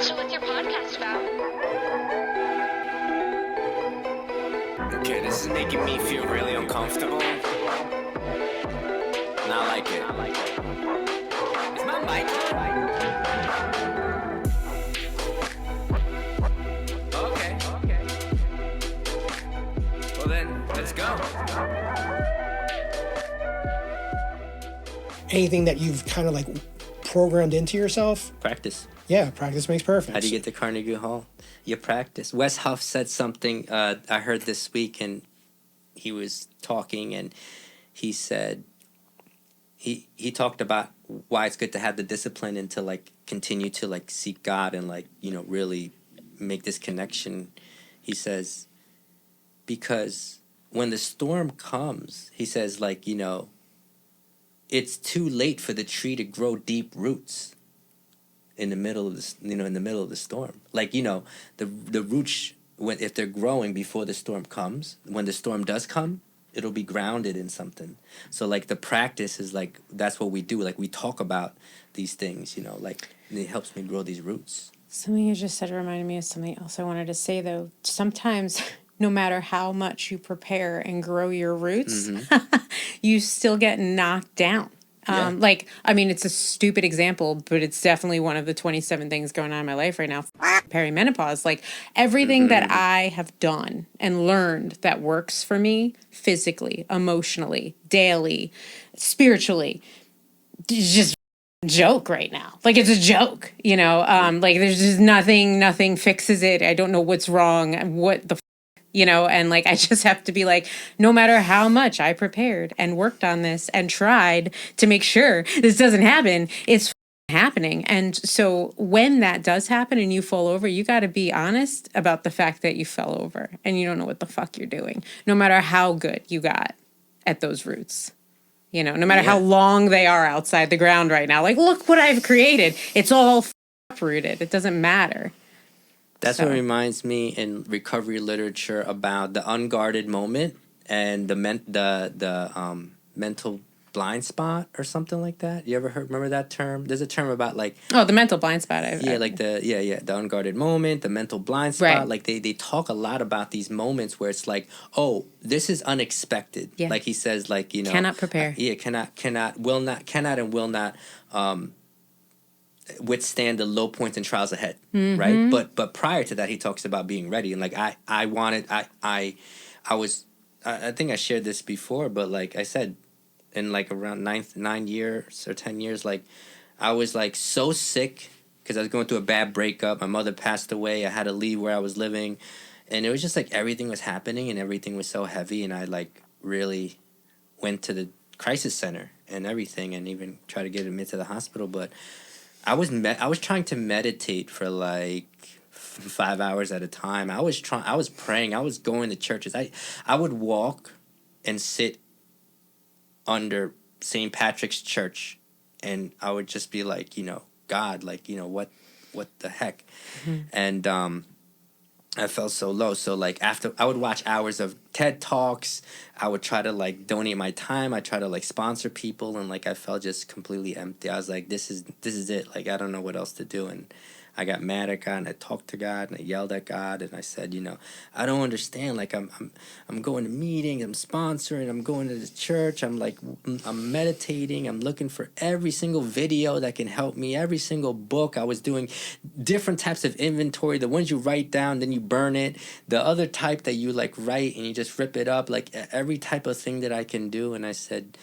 So what's your podcast about? Okay, this is making me feel really uncomfortable. Not like it. Is my mic on? Okay. Well then, let's go. Anything that you've kind of like programmed into yourself, Practice. yeah, practice makes perfect. How do you get to Carnegie Hall? You practice. Wes Huff said something I heard this week, and he was talking, and he said he talked about why it's good to have the discipline and to like continue to like seek God and like, you know, really make this connection. He says, because when the storm comes, he says, like, you know, it's too late for the tree to grow deep roots in the middle of this, you know, in the middle of the storm. Like, you know, the roots, when if they're growing before the storm comes, when the storm does come, it'll be grounded in something. So like the practice is like, that's what we do. Like we talk about these things, you know, like it helps me grow these roots. Something you just said reminded me of something else I wanted to say, though. Sometimes, no matter how much you prepare and grow your roots, you still get knocked down. Yeah. Like, I mean, it's a stupid example, but it's definitely one of the 27 things going on in my life right now. Perimenopause, like everything that I have done and learned that works for me physically, emotionally, daily, spiritually, is just joke right now. Like it's a joke, you know, like there's just nothing fixes it. I don't know what's wrong. What the you know, and like I just have to be like, no matter how much I prepared and worked on this and tried to make sure this doesn't happen, it's happening. And so when that does happen and you fall over, you got to be honest about the fact that you fell over and you don't know what the fuck you're doing, no matter how good you got at those roots. You know, no matter how long they are outside the ground right now. Like, look what I've created. It's all uprooted. It doesn't matter. That's what reminds me in recovery literature about the unguarded moment and the mental blind spot or something like that. You ever remember that term? There's a term about like the mental blind spot. The unguarded moment, the mental blind spot. Right. Like they talk a lot about these moments where it's like, oh, this is unexpected. Yeah. Like he says, like, you know, Cannot prepare. Cannot and will not withstand the low points and trials ahead, right? But prior to that, he talks about being ready, and like I think I shared this before, but like I said, in like around 9 years or 10 years, like I was like so sick because I was going through a bad breakup. My mother passed away. I had to leave where I was living, and it was just like everything was happening and everything was so heavy, and I like really went to the crisis center and everything, and even tried to get admitted to the hospital, but I was trying to meditate for like 5 hours at a time. I was praying. I was going to churches. I would walk and sit under St. Patrick's Church, and I would just be like, you know, God, like, you know, what the heck? And I felt so low. So like after I would watch hours of TED Talks, I would try to like donate my time. I try to like sponsor people, and like I felt just completely empty. I was like, this is it. Like I don't know what else to do. And I got mad at God, and I talked to God, and I yelled at God, and I said, you know, I don't understand. Like I'm going to meetings, I'm sponsoring, I'm going to the church, I'm meditating, I'm looking for every single video that can help me, every single book. I was doing different types of inventory, the ones you write down, then you burn it, the other type that you like write and you just rip it up, like every type of thing that I can do. And I said,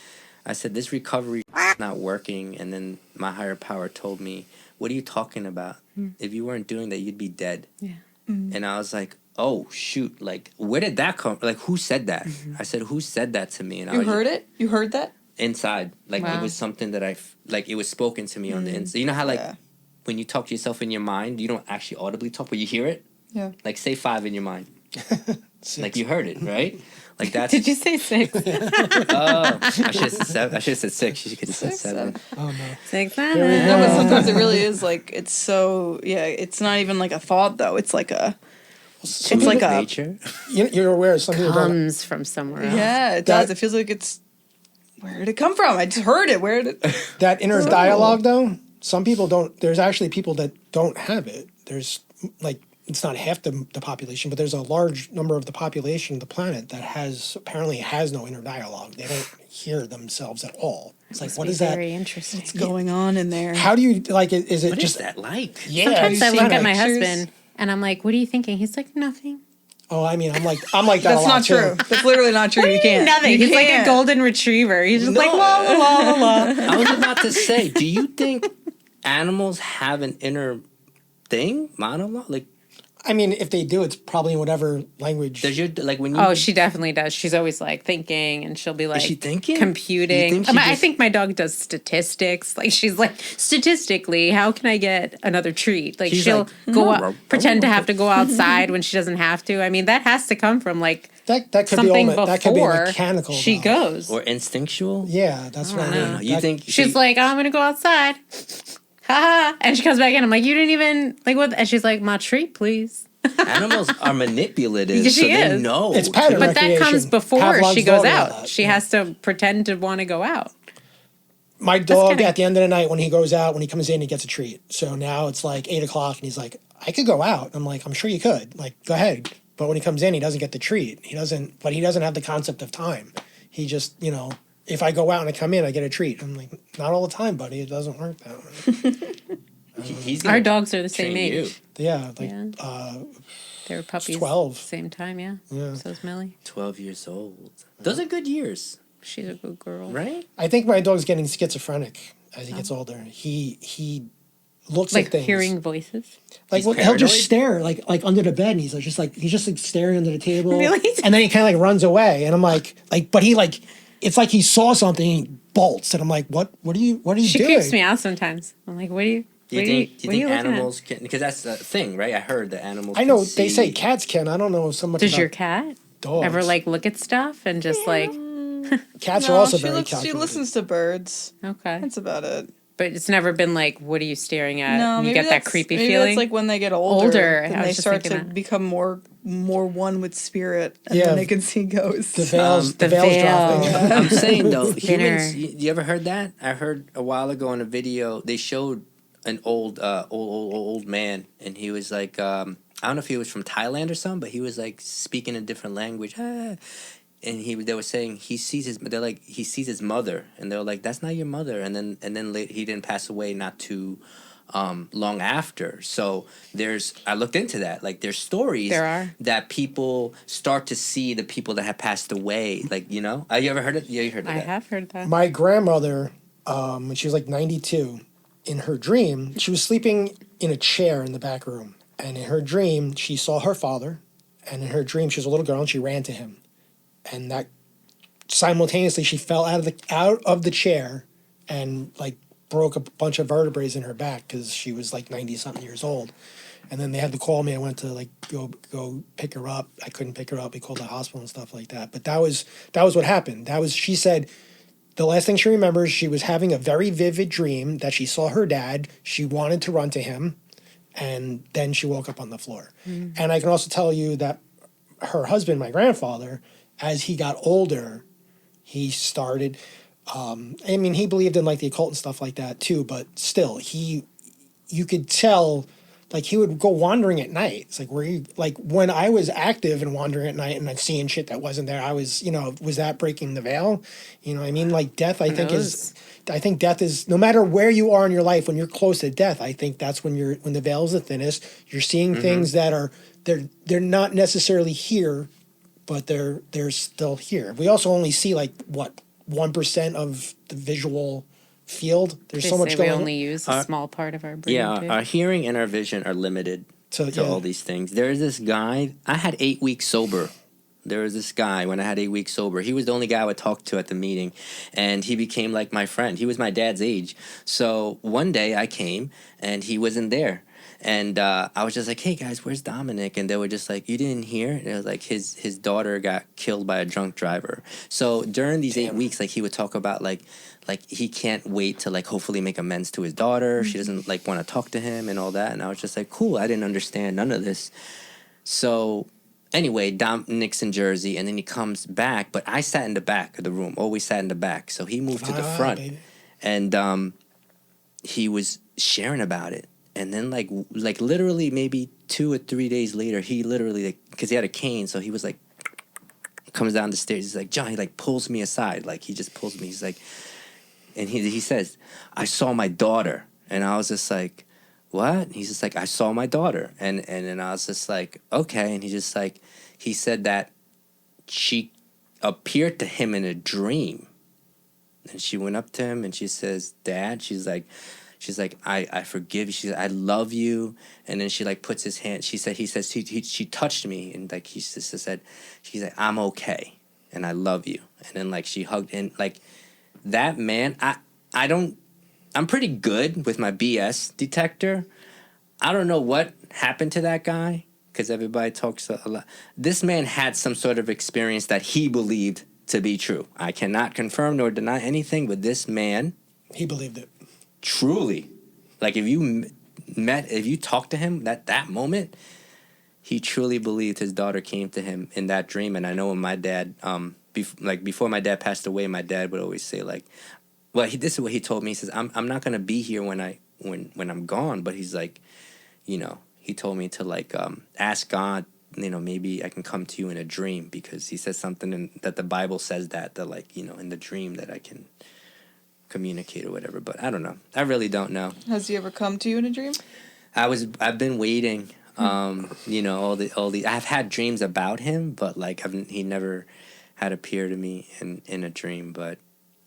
this recovery is not working. And then my higher power told me, what are you talking about? If you weren't doing that, you'd be dead. Yeah. And I was like, oh, shoot. Like, where did that come? Like, who said that? I said, who said that to me? And You heard it? You heard that? Inside. Like, Wow. it was something that it was spoken to me on the inside. You know how, like, when you talk to yourself in your mind, you don't actually audibly talk, but you hear it? Yeah. Like, say 5 in your mind. Like, you heard it, right? Like that's. Did you say 6? Oh, I should have said 7. I should have said 6. You could have said 7. Oh no. 6, No, but sometimes it really is like it's so it's not even like a thought though. It's like a it's like a nature. You're aware some people don't. comes from somewhere else. yeah. It does. It feels like it's where did it come from? I just heard it. Where did it? That inner dialogue though. Some people don't. There's actually people that don't have it. there's like it's not half the population, but there's a large number of the population of the planet that apparently has no inner dialogue. They don't hear themselves at all. It's like, what is that? Very interesting. What's going on in there? How do you like it? Is it What just is that like? Yeah, Sometimes I you look see at my pictures? husband and I'm like, "What are you thinking?" He's like, "Nothing." Oh, I mean, I'm like that a That's lot not too. true. That's literally not true. You can't. Nothing. You He's like a can't. golden retriever. He's just like No. la la la la la. I was about to say, do you think animals have an inner thing monologue? Like, I mean, if they do, it's probably in whatever language. does your like when you? Oh, she definitely does. She's always like thinking, and she'll be like she thinking? You computing. think she I just- think my dog does statistics. Like she's like, statistically, how can I get another treat? Like She's she'll like, go "Mm, out, pretend to have to go outside when she doesn't have to. I mean, that has to come from like that could be something all, that could be before mechanical. she though. goes. or instinctual? Yeah, that's what I know. mean. You That- think She's so like, oh, I'm gonna go outside. Ha ha. And she comes back in. I'm like, you didn't even like what? And she's like, my treat, please. animals are manipulative, Yeah, so she they is. know. It's pattern But that comes recreation. before Pavlov's she goes dog had out. that, She yeah. has to pretend to want to go out. My dog kinda- at the end of the night when he goes out, when he comes in, he gets a treat. So now it's like 8 o'clock, and he's like, "I could go out." I'm like, "I'm sure you could. Like, go ahead." But when he comes in, he doesn't get the treat. He doesn't. But he doesn't have the concept of time. He just, if I go out and I come in, I get a treat. I'm like, not all the time, buddy. It doesn't work that way. He's gonna Our dogs are the same train you. age. Yeah, like Yeah. They were puppies. 12. Same time, yeah. Yeah. So is Millie. 12 years old. Those are good years, She's a good girl. right? I think my dog's getting schizophrenic as he gets older. He looks Like at things hearing voices. like He's he'll paranoid? just stare like under the bed, and he's just staring under the table, Really? and then he kind of like runs away, and I'm like, but he like it's like he saw something, and he bolts, and I'm like, what are you She doing? creeps me out sometimes. I'm like, what are you? Do you what think, are do what are you think looking at? animals can? Because that's the thing, right? I heard that animals. I know can they say see- cats can. I don't know so much. Does about your cat dogs. ever like look at stuff and just like Cats No, are also she very looks. She calculated. listens to birds. okay? That's about it. But it's never been like, what are you staring at? No, you maybe get that that's- creepy maybe feeling. That's like when they get older, Older, then I was they just start to thinking that. become more one with spirit, and Yeah. then they can see ghosts. The veils, the the veils veil. dropping. I'm saying though, Thinner. humans. You ever heard that? I heard a while ago on a video they showed an old man, and he was like, I don't know if he was from Thailand or something, but he was like speaking a different language. And they were saying he sees his mother, and they were like, that's not your mother. And then he didn't pass away not too long after. So I looked into that. Like there's stories There are. that people start to see the people that have passed away. Like, you ever heard it? Yeah, you heard of I that. have heard that. My grandmother, when she was like 92, in her dream, she was sleeping in a chair in the back room. And in her dream, she saw her father. And in her dream, she was a little girl, and she ran to him. And that simultaneously, she fell out of the chair and like broke a bunch of vertebrae in her back because she was like 90-something years old. And then they had to call me. I went to like go pick her up. I couldn't pick her up. We called the hospital and stuff like that. But that was what happened. She said the last thing she remembers, she was having a very vivid dream that she saw her dad. She wanted to run to him, and then she woke up on the floor. Mm-hmm. And I can also tell you that her husband, my grandfather, as he got older, he started. He believed in like the occult and stuff like that too, but still, you could tell. Like he would go wandering at night. It's like when I was active and wandering at night and I'm seeing shit that wasn't there, I was, was that breaking the veil? You know what I mean? Like death, I think death is, no matter where you are in your life, when you're close to death, I think that's when the veil is the thinnest. You're seeing things that they're not necessarily here, but they're still here. We also only see 1% of the visual field. There's They so much say going we on. only use a small part of our brain. Yeah, too. our hearing and our vision are limited to all these things. There's this guy, I had 8 weeks sober. There was this guy when I had 8 weeks sober. He was the only guy I would talk to at the meeting, and he became like my friend. He was my dad's age. So one day I came, and he wasn't there. And I was just like, hey, guys, where's Dominic? And they were just like, you didn't hear? And it was like his daughter got killed by a drunk driver. So during these 8 weeks, he would talk about, like he can't wait to, hopefully make amends to his daughter. She doesn't, want to talk to him and all that. And I was just like, cool, I didn't understand none of this. So anyway, Dominic's in Jersey, and then he comes back. But I sat in the back of the room, always sat in the back. So he moved to the front. Baby. And he was sharing about it. And then like literally maybe 2 or 3 days later, he literally, like, because he had a cane, so he was like, comes down the stairs. He's like, John, he like pulls me aside. Like he just pulls me. He's like, and he says, I saw my daughter. And I was just like, what? He's just like, I saw my daughter. And then I was just like, okay. And he said that she appeared to him in a dream. And she went up to him and she says, Dad, she's like, I forgive you. She said, I love you. And then she like puts his hand. She touched me and like he just said, she's like, I'm okay and I love you. And then like she hugged and like that man. I'm pretty good with my BS detector. I don't know what happened to that guy because everybody talks a lot. This man had some sort of experience that he believed to be true. I cannot confirm nor deny anything, but this man, He believed it. truly, like if you talked to him that moment, he truly believed his daughter came to him in that dream. And I know when my dad, before my dad passed away, my dad would always say like, well, this is what he told me. He says, I'm not gonna be here when I'm gone, but he's like, he told me to like ask God, maybe I can come to you in a dream because he says something that the Bible says that like, in the dream that I can communicate or whatever. But I don't know. I really don't know. Has he ever come to you in a dream? I've been waiting. All the I've had dreams about him, but like he never had appear to me in a dream. But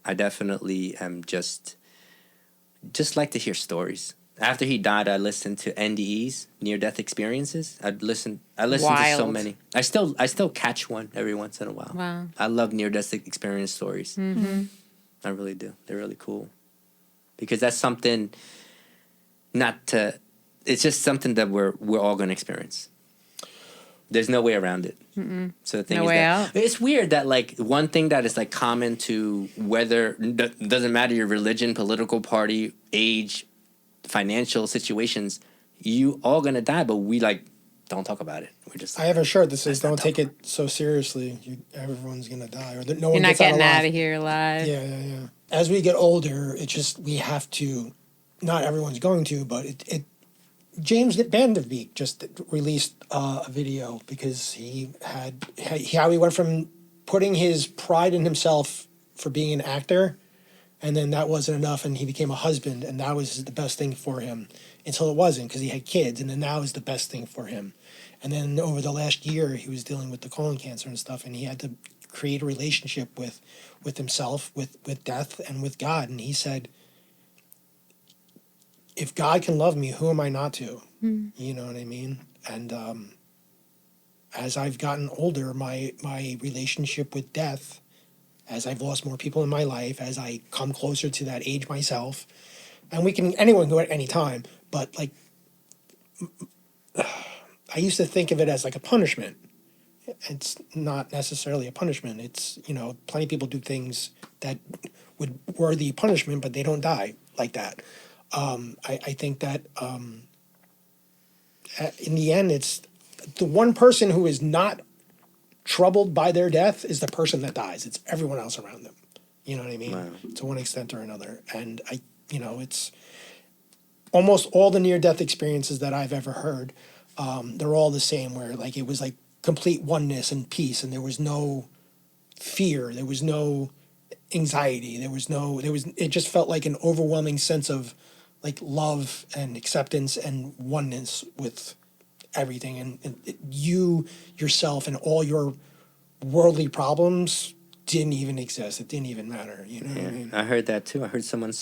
I definitely am just like to hear stories. After he died, I listened to NDEs, near death experiences. I listened to so Wild. many. I still catch one every once in a while. Wow. I love near death experience stories. Mm-hmm. I really do. They're really cool. Because that's something it's just something that we're all going to experience. There's no way around it. Mm-mm. So the thing No is way that out. it's weird that like one thing that is like common to doesn't matter your religion, political party, age, financial situations, you all going to die, but we like don't talk about it. We're just I have a shirt that says, "Don't take it so seriously. Everyone's gonna die, or that no You're one not gets out getting alive." out of here alive. Yeah. As we get older, we have to. Not everyone's going to, but it. James Vanderbeek just released a video because how he went from putting his pride in himself for being an actor, and then that wasn't enough, and he became a husband, and that was the best thing for him until it wasn't because he had kids, and then that was the best thing for him. And then over the last year, he was dealing with the colon cancer and stuff, and he had to create a relationship with himself, with death, and with God. And he said, if God can love me, who am I not to? You know what I mean? And as I've gotten older, my relationship with death, as I've lost more people in my life, as I come closer to that age myself, and anyone can go at any time, but like, I used to think of it as like a punishment. It's not necessarily a punishment. It's, plenty of people do things that would worthy punishment, but they don't die like that. I think that in the end, it's the one person who is not troubled by their death is the person that dies. It's everyone else around them. You know what I mean? Wow. To one extent or another. And it's almost all the near-death experiences that I've ever heard, they're all the same, where like it was like complete oneness and peace, and there was no fear, there was no anxiety, it just felt like an overwhelming sense of like love and acceptance and oneness with everything, and you yourself and all your worldly problems didn't even exist. It didn't even matter. You know what I mean? I heard that too. I heard someone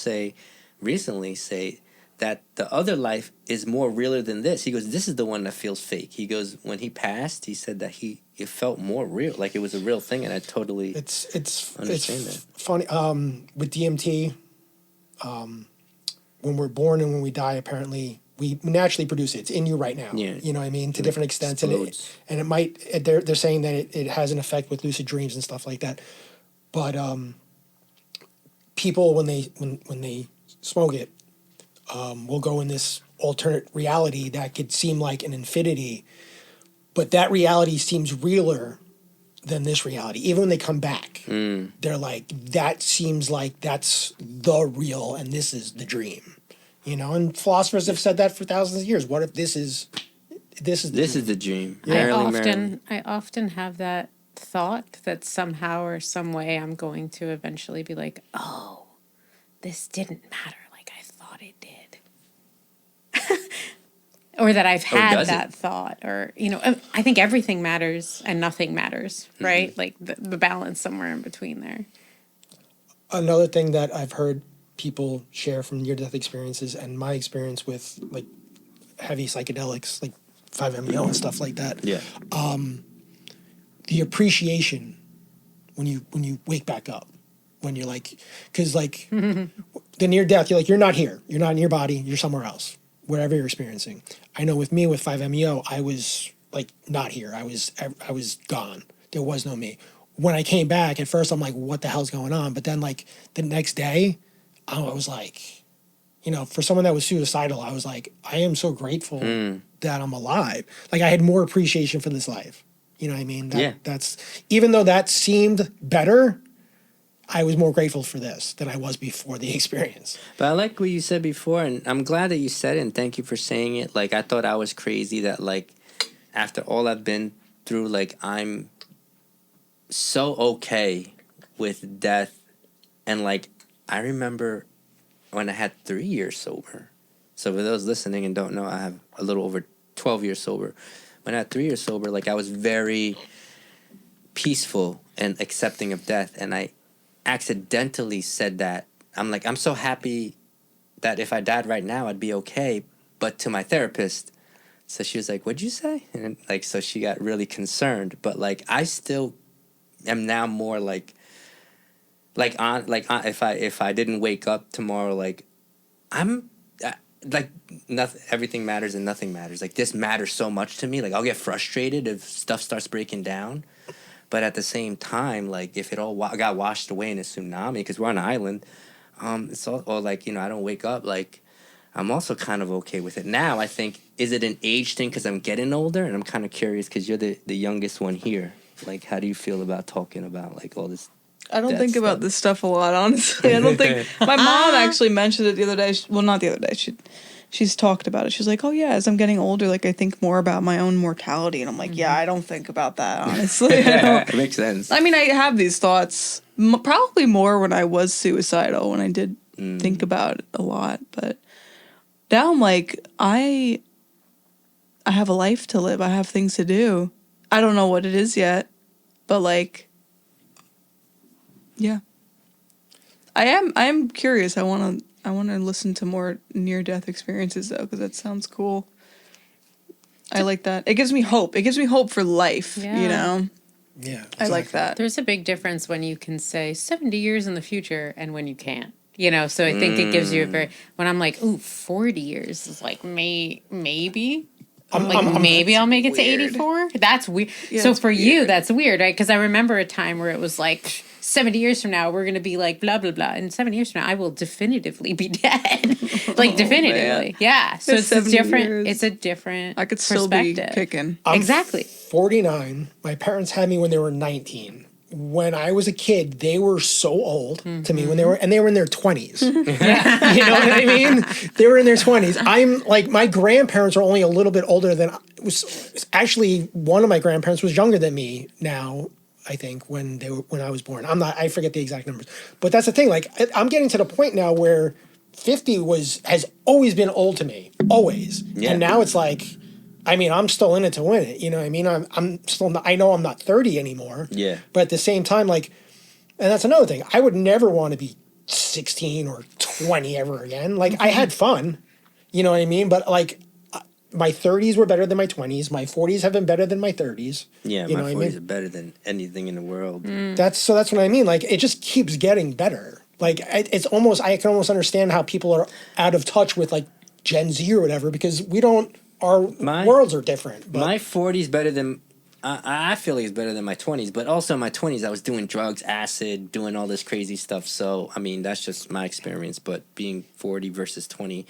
recently say that the other life is more realer than this. He goes, this is the one that feels fake. He goes, when he passed, he said that it felt more real, like it was a real thing, and I totally understand that. Funny with DMT. When we're born and when we die, apparently we naturally produce it. It's in you right now. Yeah. You know what I mean? To different extents, Explodes. and it might. They're saying that it has an effect with lucid dreams and stuff like that. But people when they smoke it, will go in this alternate reality that could seem like an infinity, but that reality seems realer than this reality. Even when they come back, they're like, that seems like that's the real, and this is the dream. You know, and philosophers have said that for thousands of years. What if this is This is the dream. I Marilyn Marilyn. often have that thought that somehow or some way I'm going to eventually be like, oh, this didn't matter like I thought it did. Or that I've had does that thought, or, you know, I think everything matters and nothing matters, right? Like the balance somewhere in between there. Another thing that I've heard people share from near-death experiences, and my experience with like heavy psychedelics, like 5-MeO and stuff like that. Yeah. The appreciation when you wake back up, when you're like, because like the near-death, you're like, you're not here, you're not in your body, you're somewhere else, wherever you're experiencing. I know with me with 5-MeO, I was like not here. I was gone. There was no me. When I came back, at first I'm like, what the hell's going on? But then like the next day, I was like, you know, for someone that was suicidal, I was like, I am so grateful that I'm alive. Like I had more appreciation for this life. You know what I mean? That's even though that seemed better, I was more grateful for this than I was before the experience. But I like what you said before, and I'm glad that you said it, and thank you for saying it. Like, I thought I was crazy that, like, after all I've been through, like, I'm so okay with death. And, like, I remember when I had 3 years sober. So for those listening and don't know, I have a little over 12 years sober. When I had 3 years sober, like, I was very peaceful and accepting of death, and I accidentally said that. I'm like, I'm so happy that if I died right now, I'd be okay. But to my therapist, so she was like, what'd you say? And like, so she got really concerned. But like, I still am now more if I didn't wake up tomorrow, like I'm like nothing, everything matters and nothing matters. Like this matters so much to me. Like I'll get frustrated if stuff starts breaking down. But at the same time, like if it all got washed away in a tsunami, because we're on an island, it's all, or like, you know, I don't wake up, like I'm also kind of okay with it. Now I think, is it an age thing because I'm getting older? And I'm kind of curious because you're the youngest one here. Like, how do you feel about talking about like all this? I don't think stuff. about this stuff a lot, honestly. I don't think my mom actually mentioned it the other day. Well, not the other day. She's talked about it. She's like, oh yeah, as I'm getting older, like I think more about my own mortality, and I'm like, yeah, I don't think about that, honestly. It makes sense. I mean, I have these thoughts probably more when I was suicidal, when I did think about it a lot. But now I'm like, I have a life to live. I have things to do. I don't know what it is yet, but like, yeah, I am curious. I want to listen to more near-death experiences, though, because that sounds cool. I like that. It gives me hope. It gives me hope for life, you know? Yeah. I like that. There's a big difference when you can say 70 years in the future and when you can't. You know, so I think it gives you a very, when I'm like, ooh, 40 years is like, maybe. Maybe I'll make it to 84. That's weird. Yeah, so it's for you, weird. that's weird, right? Because I remember a time where it was like 70 years from now, we're going to be like blah, blah, blah. And 7 years from now, I will definitively be dead. Like definitively. Man. Yeah. So it's a 70 different, years. it's a different I could still be perspective. kicking. Exactly. 49. My parents had me when they were 19. When I was a kid, they were so old to me when they were in their 20s. You know what I mean? They were in their 20s. I'm like, my grandparents are only a little bit older than actually one of my grandparents was younger than me now, I think, when I was born. I forget the exact numbers. But that's the thing, like I'm getting to the point now where 50 has always been old to me. Always. Yeah. And now it's like, I mean, I'm still in it to win it. You know what I mean? I'm still not, I know I'm not 30 anymore. Yeah. But at the same time, like, and that's another thing. I would never want to be 16 or 20 ever again. Like, I had fun. You know what I mean? But like, my 30s were better than my 20s. My 40s have been better than my 30s. Yeah, you my know 40s what I mean? are better than anything in the world. That's what I mean. Like, it just keeps getting better. Like, it's almost, I can almost understand how people are out of touch with like Gen Z or whatever, because our worlds are different. But My 40s better than I feel like it's better than my 20s, but also in my 20s I was doing drugs, acid, doing all this crazy stuff. So I mean that's just my experience. But being 40 versus 20,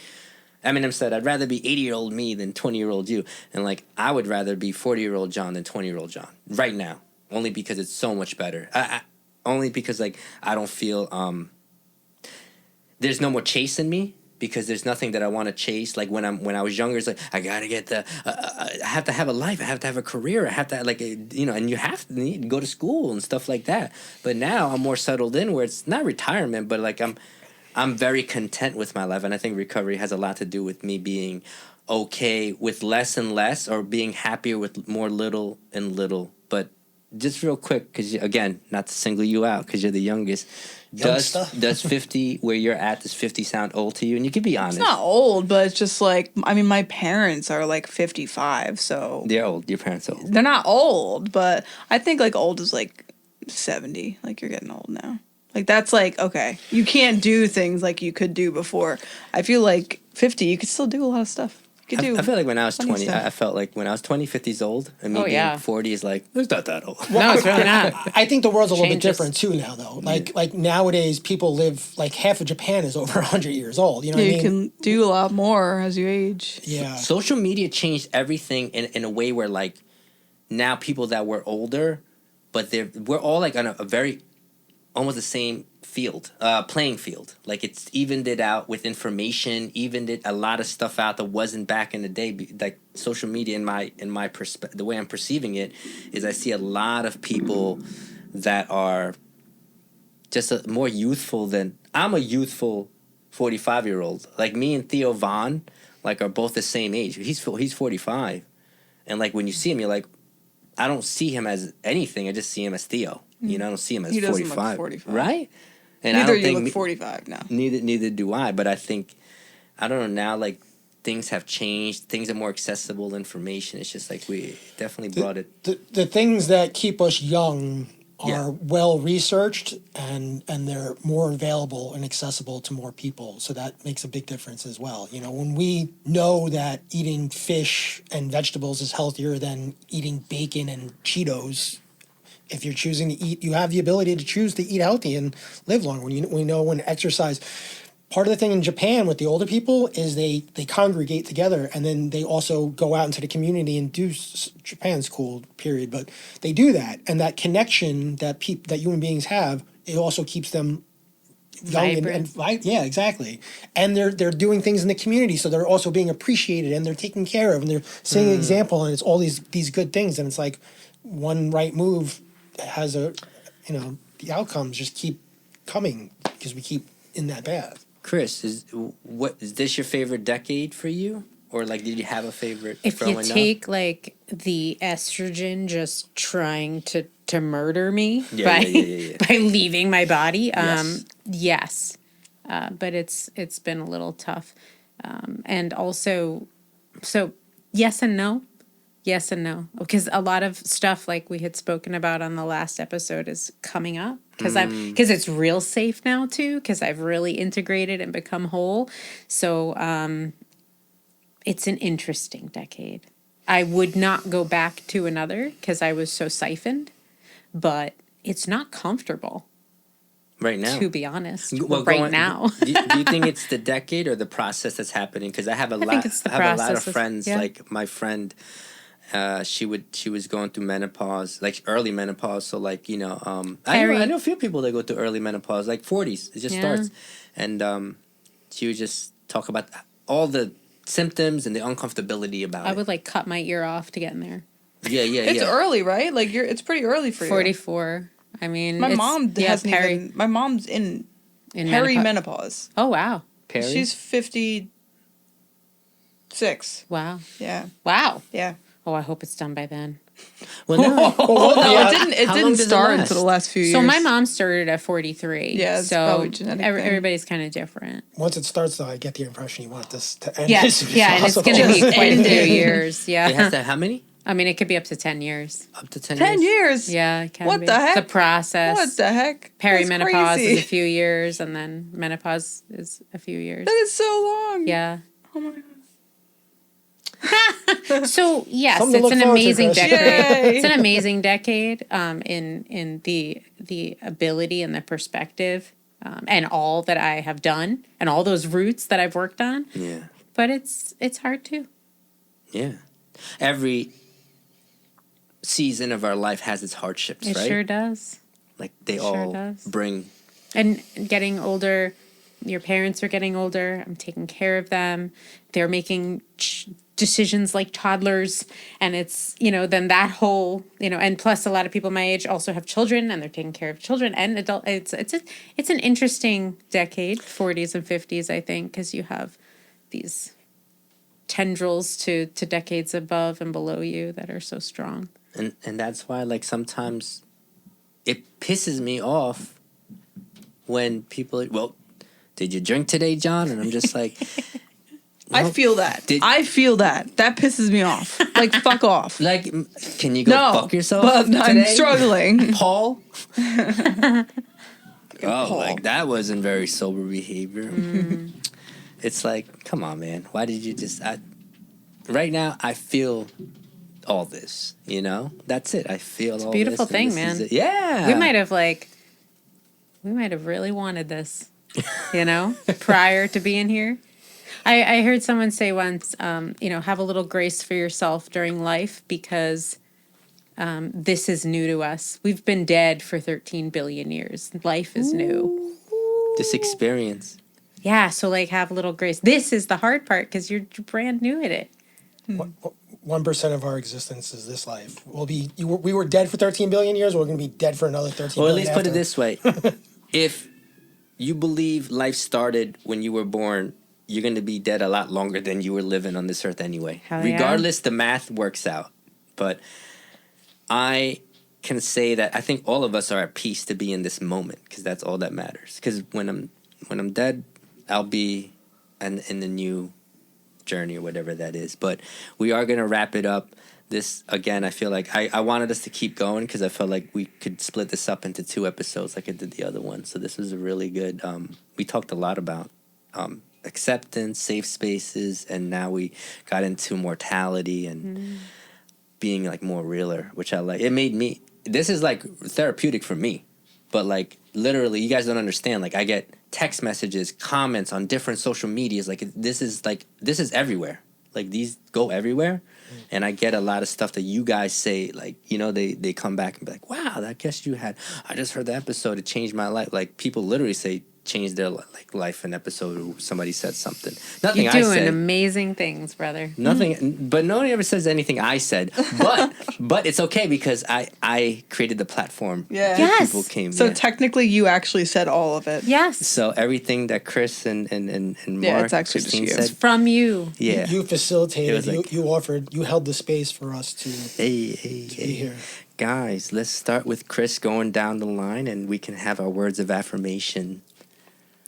Eminem said I'd rather be 80-year-old me than 20-year-old you, and like I would rather be 40-year-old John than 20-year-old John right now, only because it's so much better. Only because like I don't feel there's no more chase in me. because there's nothing that I want to chase. Like when I was younger, it's like I gotta get I have to have a life, I have to have a career, I have to and you have to need to go to school and stuff like that. But now I'm more settled in where it's not retirement, but like I'm very content with my life, and I think recovery has a lot to do with me being okay with less and less, or being happier with more little and little. But just real quick, because again, not to single you out because you're the youngest. Youngster. Does 50 where you're at, does 50 sound old to you? And you can be honest. It's not old, but it's just like, I mean, my parents are like 55, so They're old. Your parents are old. they're not old, but I think like old is like 70. Like you're getting old now. Like that's like, okay, you can't do things like you could do before. I feel like 50, you could still do a lot of stuff. You could do. I feel like when I was funny 20, stuff. I felt like when I was 20, 50 is old. And me Oh, being yeah. 40 is like, it's not that old. No, it's really not. I think the world's a little bit Changes. different too now, though. Like nowadays, people live like half of Japan is over 100 years old. You know what I You mean? can do a lot more as you age. Yeah. Social media changed everything in a way where like now people that were older, but we're all like on a very almost the same playing field. Like it's evened it out with information, evened it a lot of stuff out that wasn't back in the day. Like social media, in my the way I'm perceiving it, is I see a lot of people that are just more youthful than I'm a youthful 45-year-old. Like me and Theo Von, like are both the same age. He's 45, and like when you see him, you're like, I don't see him as anything. I just see him as Theo. You know, I don't see him as He doesn't look 45. 45. Right? And Neither I don't you think look 45 now. neither do I. But I think I don't know now. Like things have changed. Things are more accessible. Information. It's just like we definitely brought it. The things that keep us young are Yeah. well researched and they're more available and accessible to more people. So that makes a big difference as well. You know, when we know that eating fish and vegetables is healthier than eating bacon and Cheetos, if you're choosing to eat, you have the ability to choose to eat healthy and live longer. We know when exercise. Part of the thing in Japan with the older people is they congregate together, and then they also go out into the community and do. Japan's cool, period, but they do that, and that connection that human beings have, it also keeps them young yeah, exactly. And they're doing things in the community, so they're also being appreciated and they're taken care of, and they're setting an example, and it's all these good things, and it's like one right move has the outcomes just keep coming because we keep in that path. Chris, is this your favorite decade for you, or like did you have a favorite? If you growing up? take like the estrogen just trying to murder me Yeah, by yeah. by leaving my body, Yes. yes, but it's been a little tough, and also, so yes and no. Yes and no, because a lot of stuff like we had spoken about on the last episode is coming up because because it's real safe now too, because I've really integrated and become whole. So it's an interesting decade. I would not go back to another because I was so siphoned, but it's not comfortable, right now, to be honest. Well, right now. do you think it's the decade or the process that's happening? Because I have a lot. it's the I have a lot of process, friends. yeah. Like my friend, she was going through menopause, like early menopause. So like I know a few people that go through early menopause, like 40s. It just Yeah. starts, and she would just talk about all the symptoms and the uncomfortability about I it. would like cut my ear off to get in there. Yeah. It's early, right? Like it's pretty early for you. 44. I mean, My it's- mom yeah, hasn't peri- even. My mom's in in perimenopause. Oh wow, Perry? She's 56. wow, Yeah, wow. yeah. Oh, I hope it's done by then. Well, no. No, Yeah. it didn't. It How long didn't does it start last? until the last few years. So my mom started at 43. Yeah, it's so probably a genetic thing. everybody's kind of different. Once it starts, though, I get the impression you want this to end. Yeah, as soon as yeah, and it's possible. going to be Just quite a end few it. years. It has Yeah, to how many? I mean, it could be up to 10 years. Up to 10 10 years. years. Yeah, it can What be. the heck? The process. What the heck? That's Perimenopause crazy. is a few years, and then menopause is a few years. That is so long. Yeah. Oh my god. So yes, Something to it's look an forward to, amazing Chris. decade. Yay. It's an amazing decade in the ability and the perspective and all that I have done and all those roots that I've worked on. Yeah. But it's hard too. Yeah. Every season of our life has its hardships, It right? sure does. Like they Sure all does. bring. And getting older, your parents are getting older. I'm taking care of them. They're making decisions like toddlers. And it's, then that whole, and plus a lot of people my age also have children and they're taking care of children and adult. It's an interesting decade, 40s and 50s, I think, because you have these tendrils to decades above and below you that are so strong. And that's why, like, sometimes it pisses me off when people are, well, did you drink today, John? And I'm just like, I feel that. I feel that. That pisses me off. Like, fuck off. like, can you go fuck yourself? But I'm today? struggling. Paul? Paul. Like, that wasn't very sober behavior. It's like, come on, man. Why did you just... right now, I feel all this, That's it. I feel all this. Beautiful thing, man. Yeah. We might have really wanted this, prior to being here. I heard someone say once, have a little grace for yourself during life because this is new to us. We've been dead for 13 billion years. Life is new. This experience. Yeah, so have a little grace. This is the hard part because you're brand new at it. 1% of our existence is this life. We were dead for 13 billion years. We're going to be dead for another 13 Or at billion least put it after. this way. If you believe life started when you were born, you're going to be dead a lot longer than you were living on this earth anyway. Hell yeah. Regardless, the math works out. But I can say that I think all of us are at peace to be in this moment because that's all that matters. Because when I'm dead, I'll be in the new journey or whatever that is. But we are going to wrap it up. This, again, I feel like I wanted us to keep going because I felt like we could split this up into 2 episodes like I did the other one. So this was a really good, we talked a lot about acceptance, safe spaces, and now we got into mortality and being like more realer, which I like. It made me, this is like therapeutic for me, but like literally you guys don't understand. Like I get text messages, comments on different social medias. Like this is everywhere. Like these go everywhere. And I get a lot of stuff that you guys say, like, they come back and be like, wow, I guess I just heard the episode. It changed my life. Like people literally say, changed their life an episode or somebody said something. Nothing You're I doing said. amazing things, brother. Nothing, but nobody ever says anything I said. But it's okay because I created the platform. Yeah. Yes. People came. So yeah. technically, you actually said all of it. Yes. So everything that Chris and Mark, Yeah, it's actually just Christine you. said. It's from you. Yeah. You facilitated. It was like- you offered. You held the space for us to Hey, be here. guys, let's start with Chris going down the line, and we can have our words of affirmation.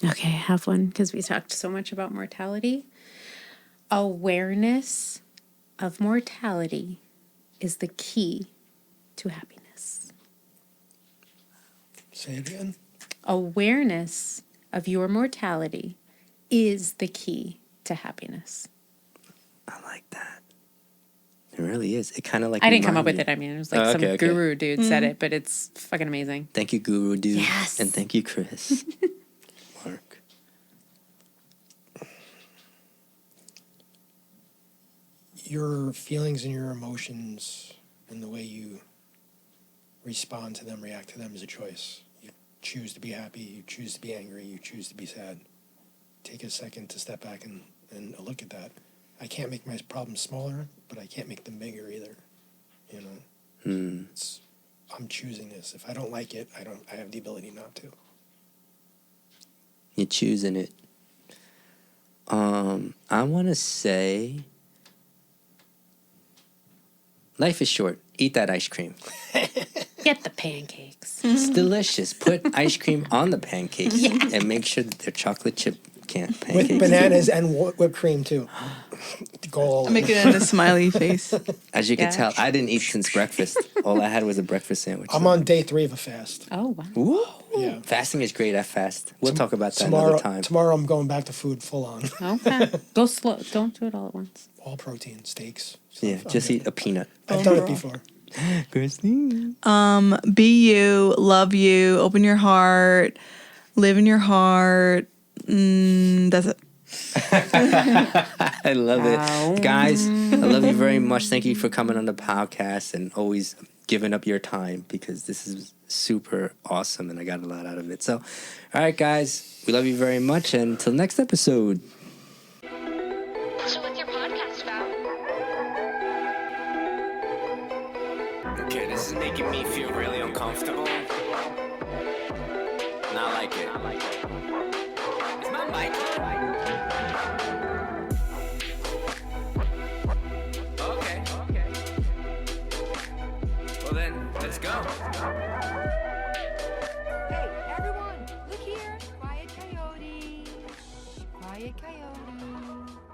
Okay, I have one because we talked so much about mortality. Awareness of mortality is the key to happiness. Say it again. Awareness of your mortality is the key to happiness. I like that. It really is. It kind of like. I didn't come up reminded with it. I mean, it was like Oh, some okay, okay. guru dude said it, but it's fucking amazing. Thank you, Guru Dude. Yes. And thank you, Chris. Mark. Your feelings and your emotions and the way you respond to them, react to them is a choice. You choose to be happy, you choose to be angry, you choose to be sad. Take a second to step back and look at that. I can't make my problems smaller, but I can't make them bigger either. I'm choosing this. If I don't like it, I have the ability not to. You're choosing it. I want to say, life is short. Eat that ice cream. Get the pancakes. It's delicious. Put ice cream on the pancakes and make sure that they're chocolate chip pancakes. With bananas and whipped cream too. Go all I'm making it in a smiley face. As you can Yeah. tell, I didn't eat since breakfast. All I had was a breakfast sandwich. I'm on day 3 of a fast. Oh, wow. Woo! Yeah. Fasting is great. I fast. We'll talk about that another time. Tomorrow I'm going back to food full on. Okay. Go slow. Don't do it all at once. All protein, steaks. Yeah, stuff. just I'm eat good. a peanut. I've done it before. Christine. Be you, love you, open your heart, live in your heart. That's it. I love Wow. it. Guys, I love you very much. Thank you for coming on the podcast and always giving up your time, because this is super awesome and I got a lot out of it. So, all right, guys, we love you very much. And until next episode. So what's your podcast about? Okay, this is making me feel really uncomfortable. Not like it. Is my mic on? Okay. Well then, let's go. Hey, everyone, look here. Quiet coyote. Quiet coyote.